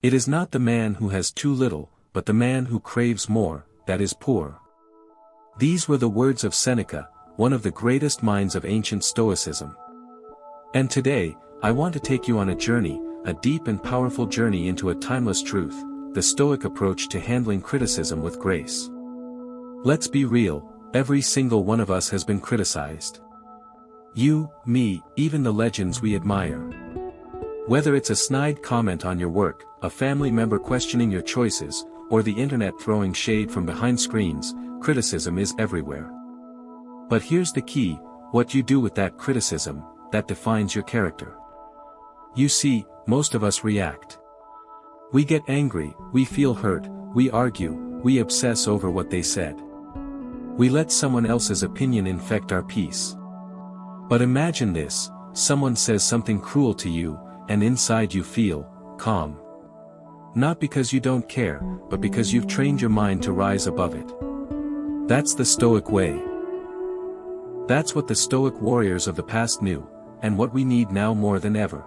It is not the man who has too little, but the man who craves more, that is poor. These were the words of Seneca, one of the greatest minds of ancient Stoicism. And today, I want to take you on a journey, a deep and powerful journey into a timeless truth, the Stoic approach to handling criticism with grace. Let's be real, every single one of us has been criticized. You, me, even the legends we admire. Whether it's a snide comment on your work, a family member questioning your choices, or the internet throwing shade from behind screens, criticism is everywhere. But here's the key, what you do with that criticism, that defines your character. You see, most of us react. We get angry, we feel hurt, we argue, we obsess over what they said. We let someone else's opinion infect our peace. But imagine this, someone says something cruel to you, and inside you feel calm. Not because you don't care, but because you've trained your mind to rise above it. That's the Stoic way. That's what the Stoic warriors of the past knew, and what we need now more than ever.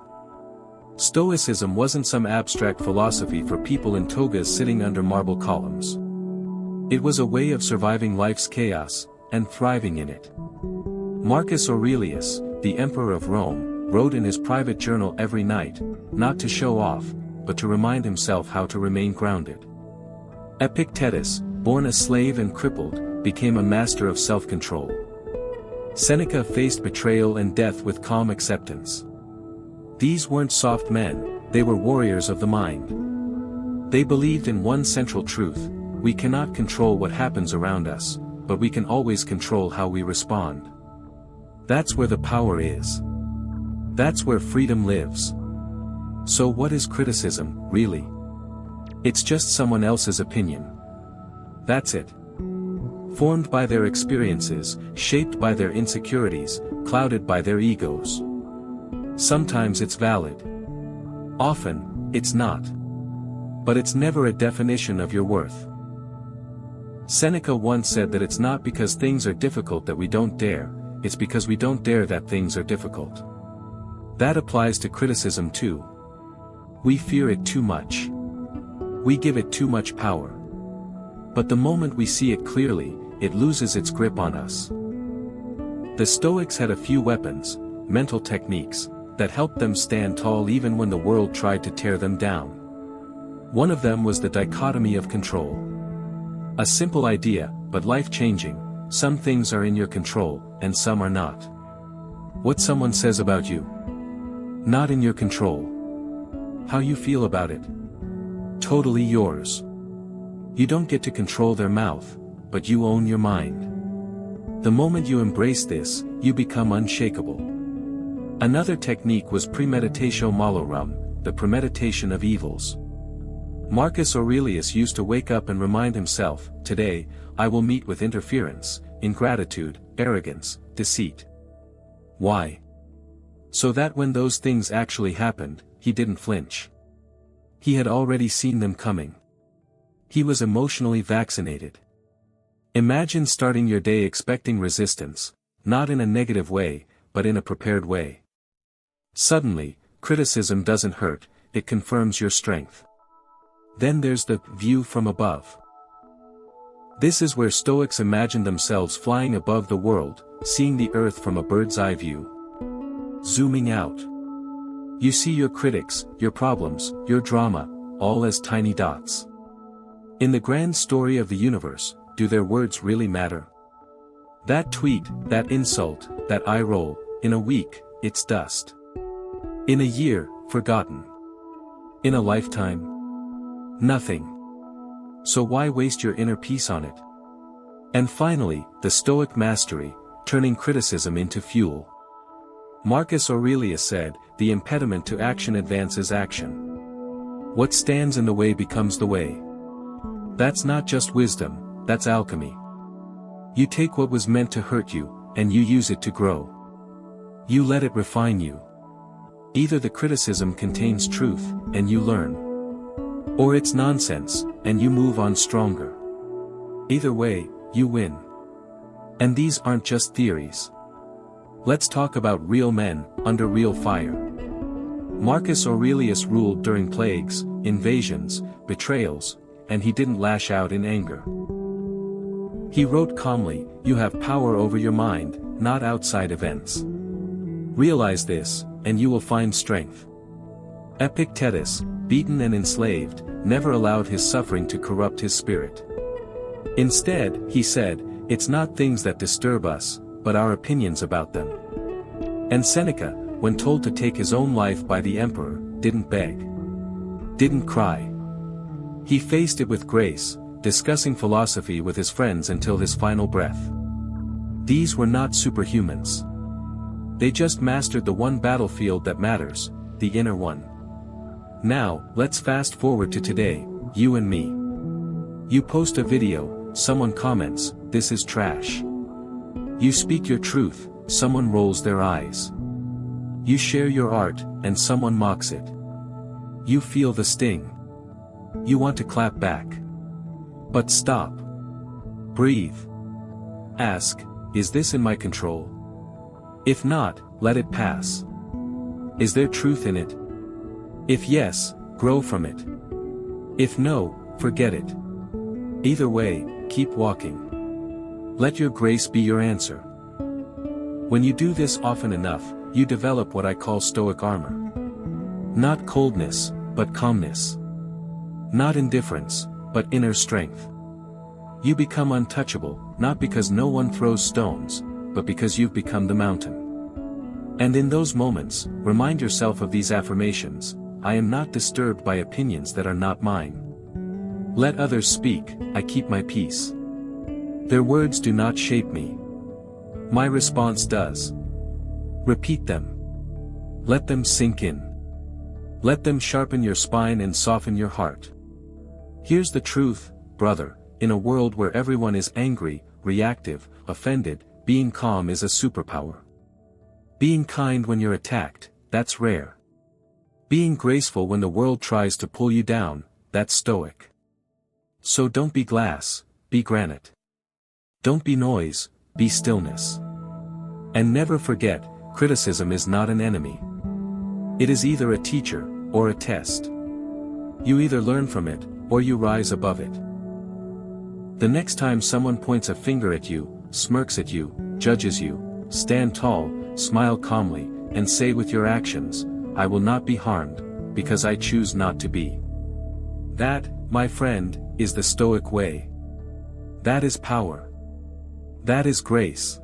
Stoicism wasn't some abstract philosophy for people in togas sitting under marble columns. It was a way of surviving life's chaos, and thriving in it. Marcus Aurelius, the emperor of Rome, wrote in his private journal every night, not to show off, but to remind himself how to remain grounded. Epictetus, born a slave and crippled, became a master of self-control. Seneca faced betrayal and death with calm acceptance. These weren't soft men, they were warriors of the mind. They believed in one central truth: we cannot control what happens around us, but we can always control how we respond. That's where the power is. That's where freedom lives. So what is criticism, really? It's just someone else's opinion. That's it. Formed by their experiences, shaped by their insecurities, clouded by their egos. Sometimes it's valid. Often, it's not. But it's never a definition of your worth. Seneca once said that it's not because things are difficult that we don't dare, it's because we don't dare that things are difficult. That applies to criticism too. We fear it too much. We give it too much power. But the moment we see it clearly, it loses its grip on us. The Stoics had a few weapons, mental techniques, that helped them stand tall even when the world tried to tear them down. One of them was the dichotomy of control. A simple idea, but life-changing: some things are in your control, and some are not. What someone says about you, not in your control. How you feel about it, totally yours. You don't get to control their mouth, but you own your mind. The moment you embrace this, you become unshakable. Another technique was Premeditatio Malorum, the premeditation of evils. Marcus Aurelius used to wake up and remind himself, today, I will meet with interference, ingratitude, arrogance, deceit. Why? So that when those things actually happened, he didn't flinch. He had already seen them coming. He was emotionally vaccinated. Imagine starting your day expecting resistance, not in a negative way, but in a prepared way. Suddenly, criticism doesn't hurt, it confirms your strength. Then there's the view from above. This is where Stoics imagined themselves flying above the world, seeing the earth from a bird's eye view. Zooming out. You see your critics, your problems, your drama, all as tiny dots. In the grand story of the universe, do their words really matter? That tweet, that insult, that eye roll, in a week, it's dust. In a year, forgotten. In a lifetime, nothing. So why waste your inner peace on it? And finally, the Stoic mastery, turning criticism into fuel. Marcus Aurelius said, the impediment to action advances action. What stands in the way becomes the way. That's not just wisdom, that's alchemy. You take what was meant to hurt you, and you use it to grow. You let it refine you. Either the criticism contains truth, and you learn. Or it's nonsense, and you move on stronger. Either way, you win. And these aren't just theories. Let's talk about real men, under real fire. Marcus Aurelius ruled during plagues, invasions, betrayals, and he didn't lash out in anger. He wrote calmly, "You have power over your mind, not outside events. Realize this, and you will find strength." Epictetus, beaten and enslaved, never allowed his suffering to corrupt his spirit. Instead, he said, "It's not things that disturb us, but our opinions about them." And Seneca, when told to take his own life by the emperor, didn't beg. Didn't cry. He faced it with grace, discussing philosophy with his friends until his final breath. These were not superhumans. They just mastered the one battlefield that matters, the inner one. Now, let's fast forward to today, you and me. You post a video, someone comments, "This is trash." You speak your truth, someone rolls their eyes. You share your art, and someone mocks it. You feel the sting. You want to clap back. But stop. Breathe. Ask, is this in my control? If not, let it pass. Is there truth in it? If yes, grow from it. If no, forget it. Either way, keep walking. Let your grace be your answer. When you do this often enough, you develop what I call Stoic armor. Not coldness, but calmness. Not indifference, but inner strength. You become untouchable, not because no one throws stones, but because you've become the mountain. And in those moments, remind yourself of these affirmations: I am not disturbed by opinions that are not mine. Let others speak, I keep my peace. Their words do not shape me. My response does. Repeat them. Let them sink in. Let them sharpen your spine and soften your heart. Here's the truth, brother, in a world where everyone is angry, reactive, offended, being calm is a superpower. Being kind when you're attacked, that's rare. Being graceful when the world tries to pull you down, that's stoic. So don't be glass, be granite. Don't be noise, be stillness. And never forget, criticism is not an enemy. It is either a teacher, or a test. You either learn from it, or you rise above it. The next time someone points a finger at you, smirks at you, judges you, stand tall, smile calmly, and say with your actions, I will not be harmed, because I choose not to be. That, my friend, is the Stoic way. That is power. That is grace.